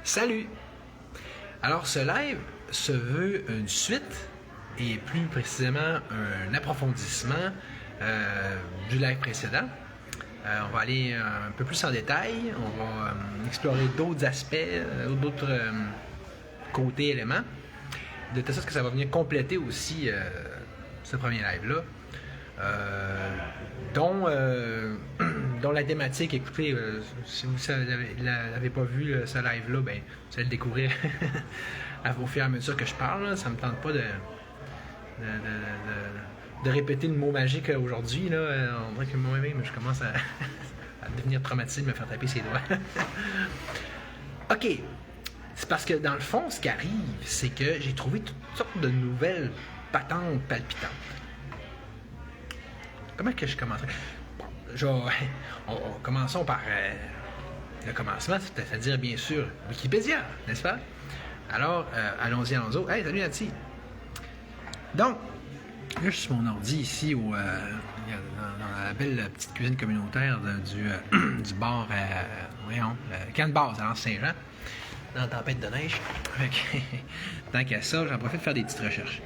Salut! Alors, ce live se veut une suite et plus précisément un approfondissement du live précédent. On va aller un peu plus en détail, on va explorer d'autres aspects, d'autres côtés, éléments, de telle sorte que ça va venir compléter aussi ce premier live-là. Dont la thématique, écoutez, si vous n'avez pas vu ce live-là, ben, vous allez le découvrir au fur et à mesure que je parle. Là. Ça ne me tente pas de répéter le mot magique aujourd'hui. Là. On dirait que moi-même, je commence à devenir traumatisé de me faire taper ses doigts. OK. C'est parce que dans le fond, ce qui arrive, c'est que j'ai trouvé toutes sortes de nouvelles patentes palpitantes. Comment que je commencerai? Bon, commençons par le commencement, c'est-à-dire bien sûr Wikipédia, n'est-ce pas? Alors, allons-y. Hey, salut Nathalie! Donc, là, je suis sur mon ordi ici dans la belle petite cuisine communautaire du bar, Camp de base à l'Anse-Saint-Jean, dans la tempête de neige. Tant qu'à ça, j'en profite de faire des petites recherches.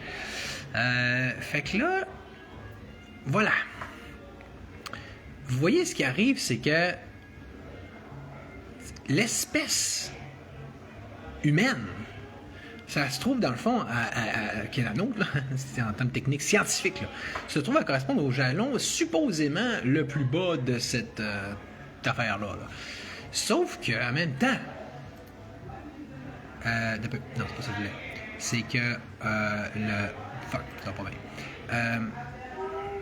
Fait que là, voilà. Vous voyez, ce qui arrive, c'est que l'espèce humaine, ça se trouve dans le fond, qui est la nôtre, là, c'est en termes techniques scientifiques, là, se trouve à correspondre au jalon supposément le plus bas de cette affaire-là. Là. Sauf qu'en même temps, non, c'est pas ça que je voulais. C'est que fuck, ça va pas bien.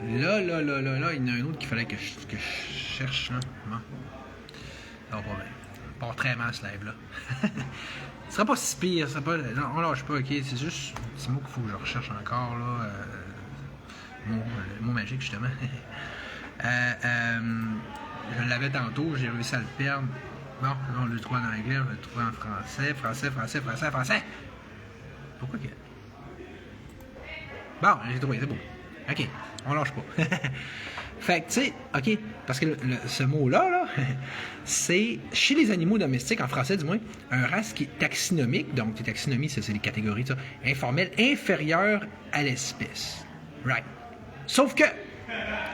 Là, il y en a un autre qu'il fallait que je cherche. Là. Bon. Ça va pas bien. Ça part très mal ce live-là. Ce sera pas si pire. Non, on lâche pas, ok. C'est juste un petit mot qu'il faut que je recherche encore. Là. Le mot magique, justement. Je l'avais tantôt, j'ai réussi à le perdre. Bon, là, on le trouve en anglais, on va le trouver en français. Français. Pourquoi que. Bon, j'ai trouvé, c'est beau. OK, on lâche pas. Fait que, tu sais, OK, parce que ce mot-là, là, c'est, chez les animaux domestiques, en français du moins, un race qui est taxinomique, donc les taxonomies, c'est les catégories, ça, informelles, inférieures à l'espèce. Right. Sauf que,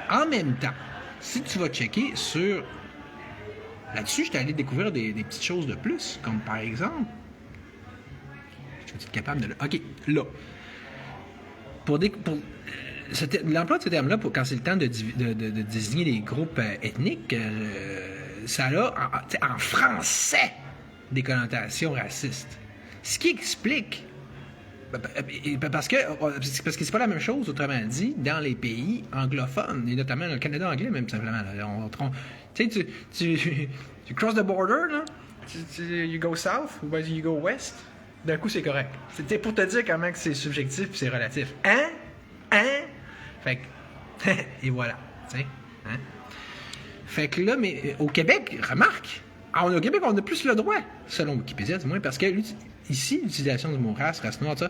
en même temps, si tu vas checker sur... Là-dessus, je t'ai allé découvrir des petites choses de plus, comme par exemple... Je vais être capable de... OK, là. L'emploi de ce terme-là, quand c'est le temps de désigner les groupes ethniques, ça a, en français, des connotations racistes. Ce qui explique, parce que c'est pas la même chose, autrement dit, dans les pays anglophones, et notamment dans le Canada anglais, même simplement. Tu sais, tu cross the border, là, you go south, ou bien you go west, d'un coup, c'est correct. C'était pour te dire comment que c'est subjectif et c'est relatif. Hein? Fait que, et voilà, tu sais. Hein? Fait que là, mais au Québec, remarque, au Québec, on a plus le droit, selon Wikipédia, du moins, parce que ici, l'utilisation du mot race noire, ça,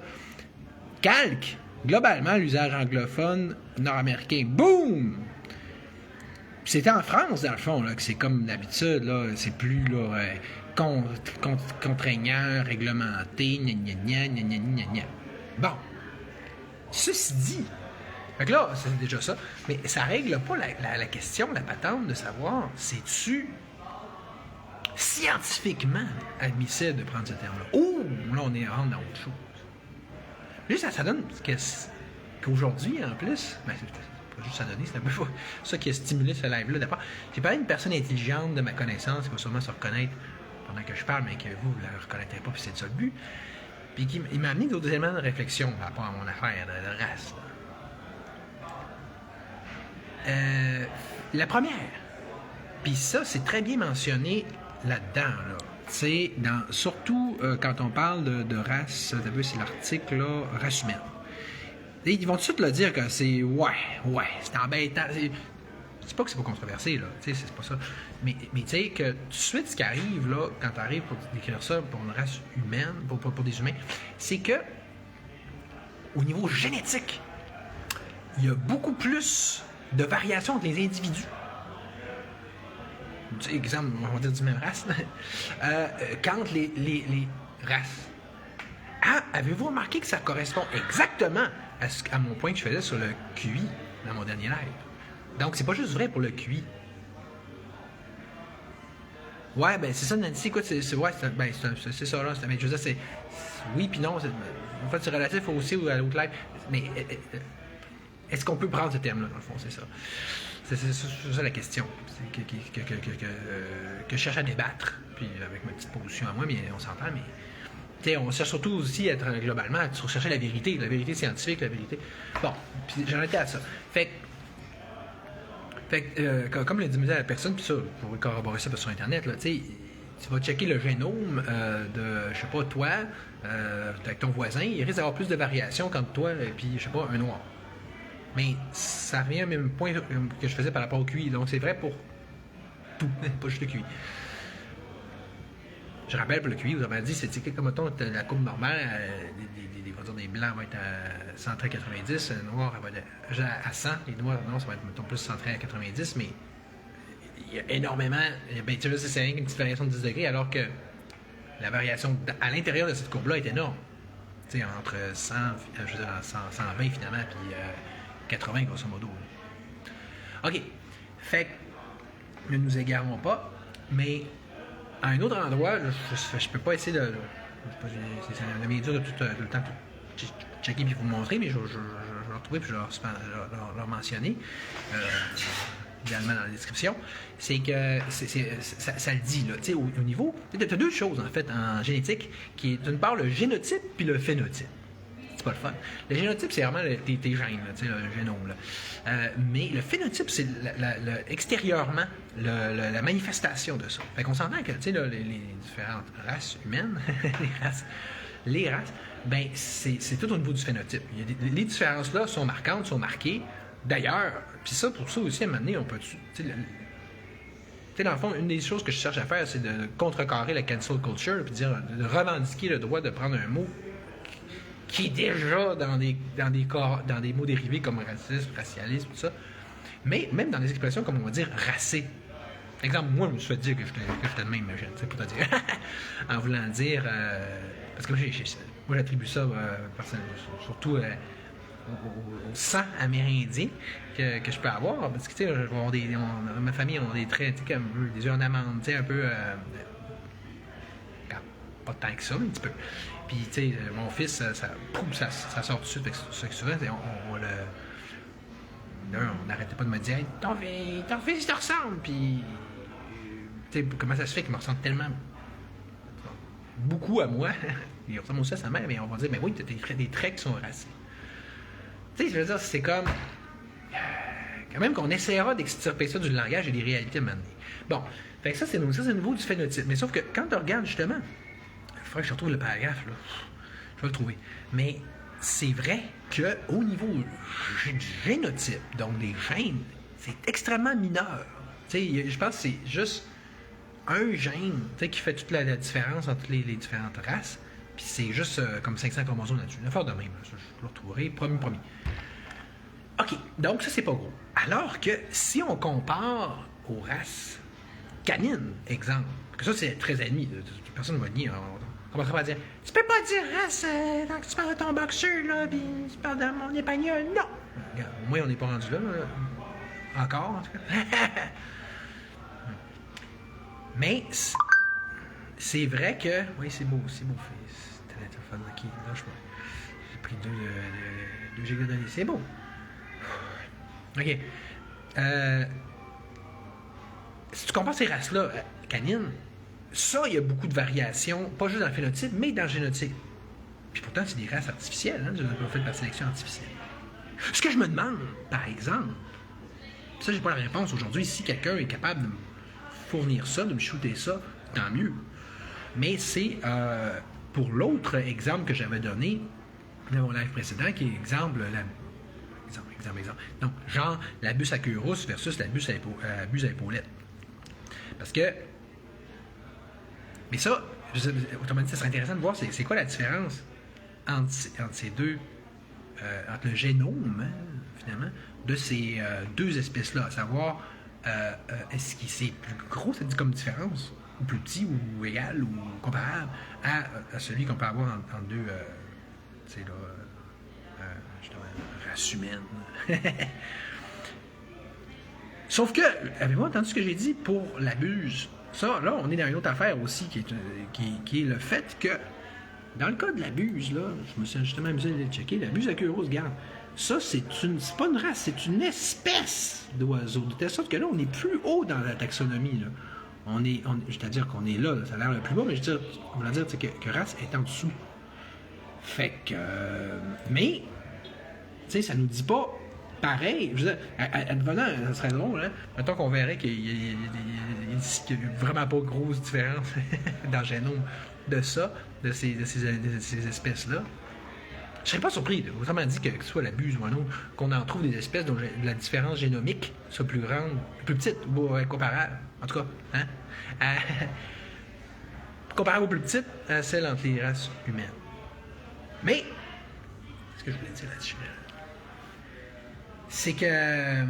calque globalement l'usage anglophone nord-américain. Boum! C'était en France, dans le fond, là, que c'est comme d'habitude, là, c'est plus là, contraignant, réglementé, gna. Bon. Ceci dit, fait que là, c'est déjà ça, mais ça règle pas la question, la patente de savoir, c'est-tu scientifiquement admissible de prendre ce terme-là? Oh, là, on est rentré dans autre chose. Juste, ça donne qu'aujourd'hui, en plus, ben, c'est pas juste ça donner, c'est un peu ça qui a stimulé ce live-là. D'abord, j'ai parlé d'une personne intelligente de ma connaissance qui va sûrement se reconnaître pendant que je parle, mais que vous ne la reconnaîtrez pas, puis c'est ça le but. Puis il m'a amené d'autres éléments de réflexion par rapport à mon affaire de race. La première, puis ça, c'est très bien mentionné là-dedans, là. C'est surtout quand on parle de race, c'est l'article, là, race humaine. Et ils vont tout de suite le dire que c'est c'est embêtant. C'est pas que c'est pas controversé, là, tu sais, c'est pas ça. Mais tu sais que tout de suite, ce qui arrive, là, quand tu arrives pour décrire ça pour une race humaine, pour des humains, c'est que, au niveau génétique, il y a beaucoup plus de variations entre les individus. exemple, on va dire du même race, quand les races. Ah, avez-vous remarqué que ça correspond exactement à mon point que je faisais sur le QI dans mon dernier live? Donc, c'est pas juste vrai pour le QI. Ouais, ben c'est ça, Nancy. Écoute, c'est ça, là. Mais je veux dire, c'est. Oui, puis non. En fait, c'est relatif aussi à l'autre live. Mais est-ce qu'on peut prendre ce terme-là, dans le fond? C'est ça. C'est ça la question. Que je cherche à débattre. Puis avec ma petite position à moi, mais on s'entend, mais. T'sais, on cherche surtout aussi à être globalement à rechercher la vérité scientifique, la vérité. Bon, puis j'en étais à ça. Fait que, comme le disait la personne, puis ça, pour corroborer ça sur Internet, là, tu vas checker le génome de, je sais pas, toi, avec ton voisin, il risque d'avoir plus de variations qu'entre toi et puis, je sais pas, un noir. Mais ça revient au même point que je faisais par rapport au QI. Donc, c'est vrai pour tout, pas juste le QI. Je rappelle pour le QI, vous avez dit, c'est comme mettons, la courbe normale, des blancs vont être à 190, les noirs va être à 100, les noirs, non, ça va être mettons, plus centré à 90, mais il y a énormément, ben, tu vois, c'est rien qu'une petite variation de 10 degrés, alors que la variation à l'intérieur de cette courbe-là est énorme. Tu sais, entre 100, je veux dire, 120 finalement, puis 80 grosso modo. OK. Fait que ne nous égarons pas, mais à un autre endroit, je peux pas essayer de. C'est la médiature de tout le temps checker puis vous montrer, mais je vais le retrouver puis je vais leur mentionner, idéalement dans la description. C'est que ça le dit, là. Tu sais, au niveau. Tu as deux choses, en fait, en génétique, qui est d'une part le génotype puis le phénotype. C'est pas le fun. Le génotype, c'est vraiment tes gènes, là, le génome. Là. Mais le phénotype, c'est extérieurement la manifestation de ça. Fait qu'on s'entend que les différentes races humaines, les races, ben c'est tout au niveau du phénotype. Les différences-là sont marquantes, sont marquées. D'ailleurs, puis ça, pour ça aussi, à un moment donné, on peut. Dans le fond, une des choses que je cherche à faire, c'est de contrecarrer la cancel culture, puis de revendiquer le droit de prendre un mot qui est déjà dans des mots dérivés comme racisme, racialisme, tout ça, mais même dans des expressions comme on va dire racé. Exemple, moi, je me suis fait dire que j'étais de même, c'est pour te dire. En voulant dire. Parce que moi, j'attribue ça surtout au sang amérindien que je peux avoir. Parce que, tu sais, ma famille a des traits, comme des yeux en amande, tu sais, un peu. Pas tant que ça, mais un petit peu. Puis, tu sais, mon fils, ça sort tout de suite. Fait que souvent, on n'arrêtait pas de me dire hey, ton fils, il te ressemble. Puis, tu sais, comment ça se fait qu'il me ressemble tellement beaucoup à moi. Il ressemble aussi à sa mère, mais on va dire mais oui, tu as des traits qui sont racés. Tu sais, je veux dire, c'est comme. Quand même qu'on essaiera d'extirper ça du langage et des réalités maintenant. Bon, fait que ça, c'est le niveau du phénotype. Mais sauf que quand tu regardes justement. Il faudrait que je retrouve le paragraphe, là. Je vais le trouver. Mais c'est vrai qu'au niveau du génotype, donc des gènes, c'est extrêmement mineur. Je pense que c'est juste un gène qui fait toute la différence entre les différentes races. Puis c'est juste comme 500 chromosomes là-dessus. Une affaire de même. Là. Je le retrouverai. Promis. OK. Donc ça, c'est pas gros. Alors que si on compare aux races canines, exemple, que ça, c'est très admis. Personne ne va nier. On va pas dire tu peux pas dire race quand tu parles de ton boxeur, là, pis tu parles de mon épagnol. Non! Regarde, au moins, on n'est pas rendu là. Encore, en tout cas. Mais, c'est vrai que. Oui, c'est beau. C'est le téléphone qui lâche pas. J'ai pris 2 gigas de données. C'est beau. OK. Si tu compares ces races-là, canines, ça, il y a beaucoup de variations, pas juste dans le phénotype, mais dans le génotype. Puis pourtant, c'est des races artificielles, hein, faites par sélection artificielle. Ce que je me demande, par exemple, ça, j'ai pas la réponse aujourd'hui, si quelqu'un est capable de me fournir ça, de me shooter ça, tant mieux. Mais c'est pour l'autre exemple que j'avais donné dans mon live précédent, qui est exemple. Donc, genre la bus à queue rousse versus la bus à épaulettes. Parce que. Mais ça, autrement dit, ça serait intéressant de voir c'est quoi la différence entre ces deux. Entre le génome, hein, finalement, de ces deux espèces-là, à savoir est-ce que c'est plus gros, ça dit comme différence, ou plus petit, ou égal, ou comparable à celui qu'on peut avoir entre deux, tu sais, là, justement, race humaine. Sauf que, avez-vous entendu ce que j'ai dit pour la buse? Ça, là, on est dans une autre affaire aussi, qui est le fait que, dans le cas de la buse, là, je me suis justement amusé de checker, la buse aqueurus, regarde, ça, c'est pas une race, c'est une espèce d'oiseau. De telle sorte que là, on est plus haut dans la taxonomie, là. C'est-à-dire qu'on est là, ça a l'air le plus bas, mais je veux dire, on va dire que race est en dessous. Fait que... mais, tu sais, ça nous dit pas pareil. Je veux dire, advenant, ça serait drôle, hein? Mettons qu'on verrait qu'il y a vraiment pas de grosse différence dans le génome de ça, de ces espèces-là. Je serais pas surpris, autrement dit que ce soit la buse ou un autre, qu'on en trouve des espèces dont la différence génomique soit plus grande, plus petite ou comparable. En tout cas, hein? Comparable ou plus petite à celle entre les races humaines. Mais, ce que je voulais dire là-dessus, c'est que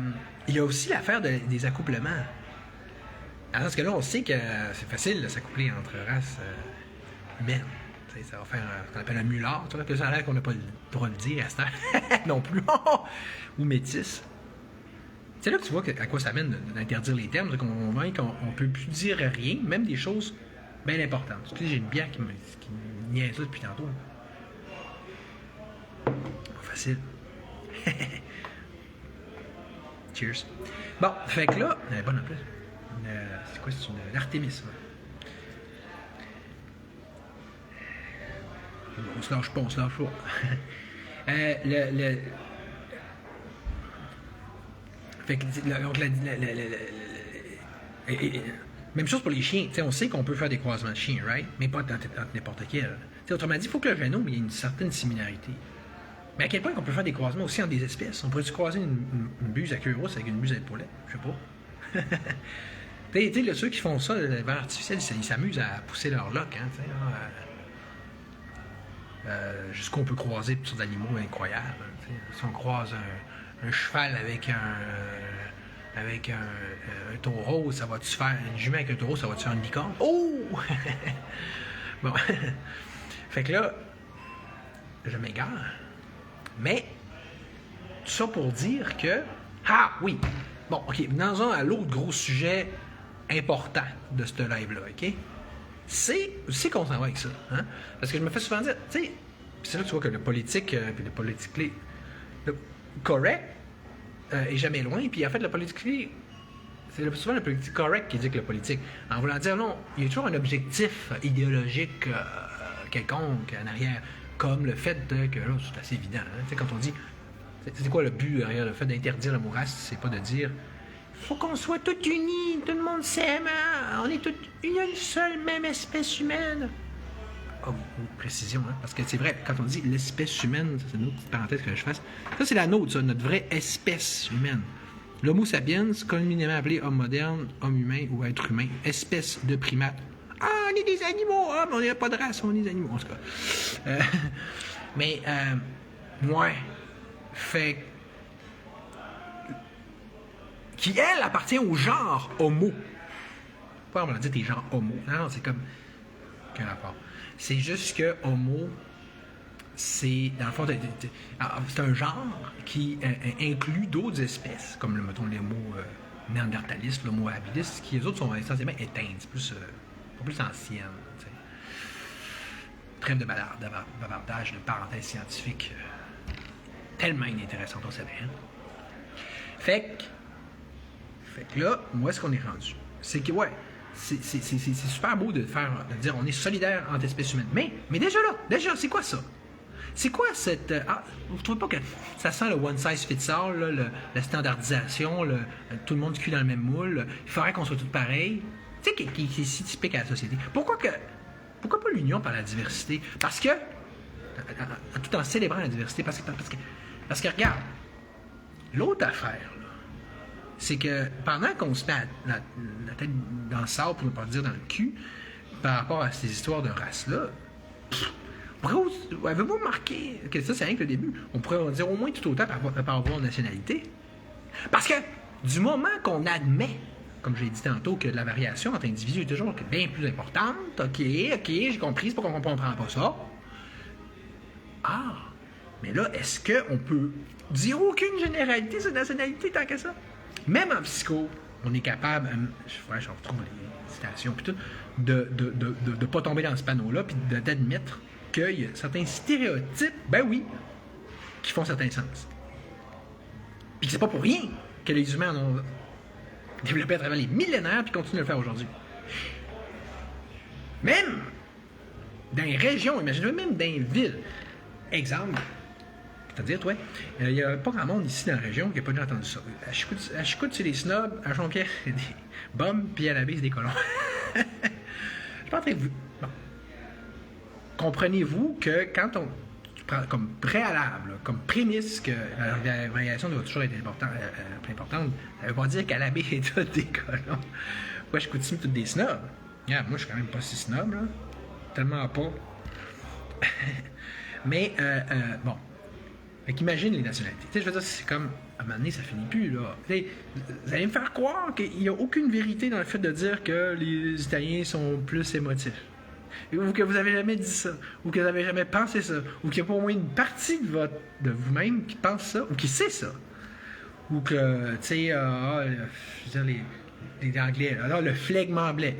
il y a aussi l'affaire des accouplements. Parce que là, on sait que c'est facile de s'accoupler entre races humaines. Ça va faire ce qu'on appelle un mulard, tu vois, que ça a l'air qu'on n'a pas le droit de le dire à ce temps non plus. Ou métis. C'est là que tu vois à quoi ça mène d'interdire les termes, qu'on voit qu'on ne peut plus dire rien, même des choses bien importantes. Tu sais, j'ai une bière qui me niaise ça depuis tantôt. Pas facile. Cheers. Bon, fait que là, elle est bonne en plus. C'est quoi, c'est une Artémis, là. On se lâche pas. Fait que, même chose pour les chiens. T'sais, on sait qu'on peut faire des croisements de chiens, right? Mais pas entre n'importe quel. T'sais, autrement dit, il faut que le génome ait une certaine similarité. Mais à quel point on peut faire des croisements aussi entre des espèces? On pourrait-tu croiser une buse aqueurus avec une buse à poulet? Je sais pas. Tu sais, ceux qui font ça, l'élevage artificiel, ils s'amusent à pousser leur loc, hein, jusqu'où on peut croiser toutes sortes d'animaux incroyables. Hein, si on croise un cheval avec un taureau, ça va-tu faire... Une jument avec un taureau, ça va-tu faire une licorne? Oh! Bon. Fait que là, je m'égare. Mais, tout ça pour dire que... Ah, oui! Bon, OK, venons-en à l'autre gros sujet important de ce live-là, OK? C'est qu'on s'en va avec ça. Hein? Parce que je me fais souvent dire, tu sais, c'est là que tu vois que le politique, puis le politique correct est jamais loin, puis en fait, le politique, c'est souvent le politique correct qui dit que le politique, en voulant dire non, il y a toujours un objectif idéologique quelconque en arrière, comme le fait que, là, c'est assez évident, hein? Tu sais, quand on dit, c'est quoi le but derrière le fait d'interdire le mot race, c'est pas de dire faut qu'on soit tous unis, tout le monde s'aime, hein? On est tous une seule même espèce humaine. Oh, précision, hein? Parce que c'est vrai, quand on dit l'espèce humaine, c'est une autre petite parenthèse que je fasse, ça c'est la nôtre, ça, notre vraie espèce humaine. L'homo sapiens, communément appelé homme moderne, homme humain ou être humain, espèce de primate. Ah, on est des animaux, mais on n'a pas de race, on est des animaux, en tout cas. Mais, ouais, fait qui, elle, appartient au genre homo. Pas on va dire des genres homo. Non, c'est comme... Quel rapport? C'est juste que homo, c'est, dans le fond, c'est un genre qui inclut d'autres espèces, comme, mettons, les homo néandertalistes, l'homo habilis, qui, les autres, sont essentiellement éteintes, plus anciennes. T'sais. Trêve de bavardage, de parenthèse scientifique tellement inintéressante, on savait. Hein? Fait que là, où est-ce qu'on est rendu? C'est que, ouais, c'est super beau de dire on est solidaire entre espèces humaines. Mais déjà, c'est quoi ça? C'est quoi cette... vous trouvez pas que ça sent le one size fits all, là, la standardisation, tout le monde se cuit dans le même moule, il faudrait qu'on soit tous pareils? Tu sais, qui est si typique à la société. Pourquoi pas l'union par la diversité? Parce que, tout en célébrant la diversité, parce que regarde, l'autre affaire, c'est que pendant qu'on se met la tête dans le sable, pour ne pas dire dans le cul, par rapport à ces histoires de race-là, avez-vous remarqué que ça, c'est rien que le début? On pourrait en dire au moins tout autant par rapport aux nationalités. Parce que Du moment qu'on admet, comme j'ai dit tantôt, que la variation entre individus est toujours bien plus importante, ok, j'ai compris, c'est pas qu'on comprend pas ça. Ah, mais là, est-ce qu'on peut dire aucune généralité sur la nationalité tant que ça? Même en psycho, on est capable, je retrouve les citations, puis tout, de pas tomber dans ce panneau-là, puis d'admettre qu'il y a certains stéréotypes, ben oui, qui font certains sens. Puis que c'est pas pour rien que les humains en ont développé à travers les millénaires, puis continuent de le faire aujourd'hui. Même dans les régions, imaginez même dans les villes. Exemple, c'est-à-dire, toi, il n'y a pas grand monde ici dans la région qui n'a pas déjà entendu ça. À Chicoute, c'est des snobs, à Jonquière, c'est des bombes, puis à la baie, c'est des colons. Je suis pas en train de vous... Bon. Comprenez-vous que quand on prend comme préalable, comme prémisse que la variation doit toujours être plus importante, ça ne veut pas dire qu'à la baie, c'est tous des colons. Moi, je continue toutes des snobs. Yeah, moi, je suis quand même pas si snob, là. Tellement pas. Mais, bon. Fait qu'imagine les nationalités. Tu sais, je veux dire, c'est comme, à un moment donné, ça finit plus, là. Tu sais, vous allez me faire croire qu'il n'y a aucune vérité dans le fait de dire que les Italiens sont plus émotifs. Ou que vous avez jamais dit ça. Ou que vous avez jamais pensé ça. Ou qu'il y a pas au moins une partie de vous-même qui pense ça. Ou qui sait ça. Ou que, tu sais, je veux dire, les Anglais, alors le flegme anglais.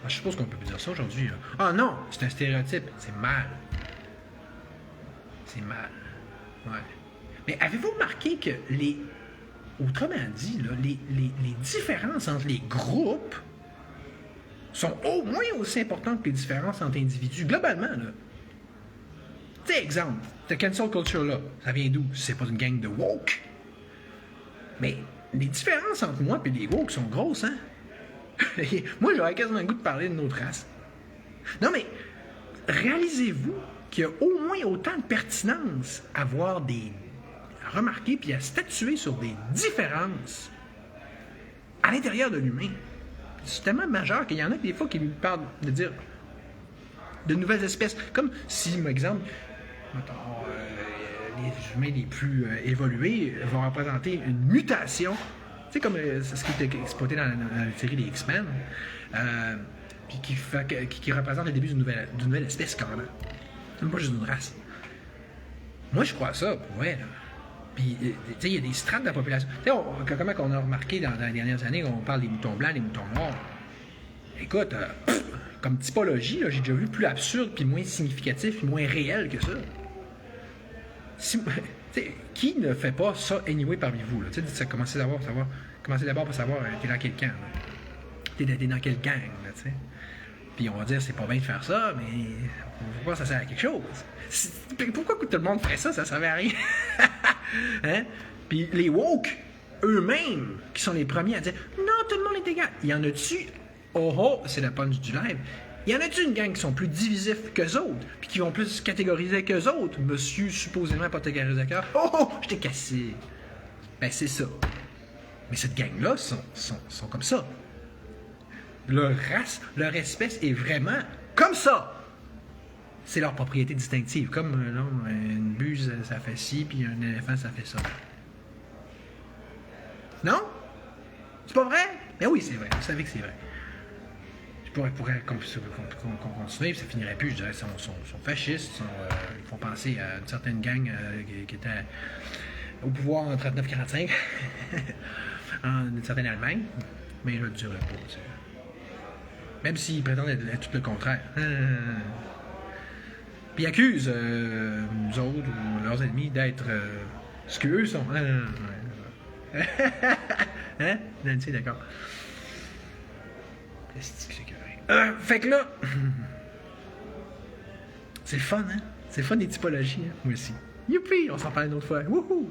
Je suppose qu'on peut plus dire ça aujourd'hui. Ah non, c'est un stéréotype. C'est mal. C'est mal. Ouais. Mais avez-vous remarqué que autrement dit, là, les différences entre les groupes sont au moins aussi importantes que les différences entre individus, globalement, là. Tu sais, exemple, cette cancel culture-là, ça vient d'où? C'est pas une gang de woke. Mais les différences entre moi et les woke sont grosses, hein? Moi, j'aurais quasiment le goût de parler de notre race. Non, mais réalisez-vous qu'il y a au moins autant de pertinence à remarquer puis à statuer sur des différences à l'intérieur de l'humain. C'est tellement majeur qu'il y en a des fois qui lui parlent de dire de nouvelles espèces. Comme si, par exemple, les humains les plus évolués vont représenter une mutation. Tu sais, comme c'est ce qui était exploité dans la série des X-Men, puis qui représente le début d'une nouvelle espèce, carrément. C'est pas juste une race. Moi, je crois ça, pour vrai, là. Puis, tu sais, il y a des strates de la population. Tu sais, comment on a remarqué dans les dernières années, on parle des moutons blancs, des moutons noirs. Écoute, comme typologie, là, j'ai déjà vu plus absurde, puis moins significatif, puis moins réel que ça. Qui ne fait pas ça anyway parmi vous? Tu sais, commencez d'abord par savoir, t'es dans quel camp, là. T'es dans quel gang, là, tu sais. Puis on va dire, c'est pas bien de faire ça, mais pourquoi ça sert à quelque chose? Pourquoi tout le monde ferait ça? Ça servait à rien. Hein? Puis les woke, eux-mêmes, qui sont les premiers à dire, non, tout le monde est égal. Il y en a-tu, c'est la punch du live, il y en a-tu une gang qui sont plus divisifs qu'eux autres, puis qui vont plus catégoriser qu'eux autres? Monsieur, supposément pas catégorisateur, je t'ai cassé. Ben, c'est ça. Mais cette gang-là sont comme ça. Leur race, leur espèce est vraiment comme ça. C'est leur propriété distinctive. Comme une buse, ça fait ci, puis un éléphant, ça fait ça. Non? C'est pas vrai? Ben oui, c'est vrai. Vous savez que c'est vrai. Je pourrais continuer, puis ça finirait plus. Je dirais qu'ils sont fascistes. Ils font penser à une certaine gang qui était au pouvoir en 39-45, en une certaine Allemagne. Mais je ne le dirais pas, tu sais. Même s'ils prétendent être tout le contraire. Puis ils accusent nous autres ou leurs ennemis d'être ce qu'eux sont. Hein? Nancy, d'accord. Qu'est-ce que c'est que fait que là, c'est le fun, hein? C'est le fun des typologies, hein? Moi aussi. Youpi! On s'en parle une autre fois. Wouhou!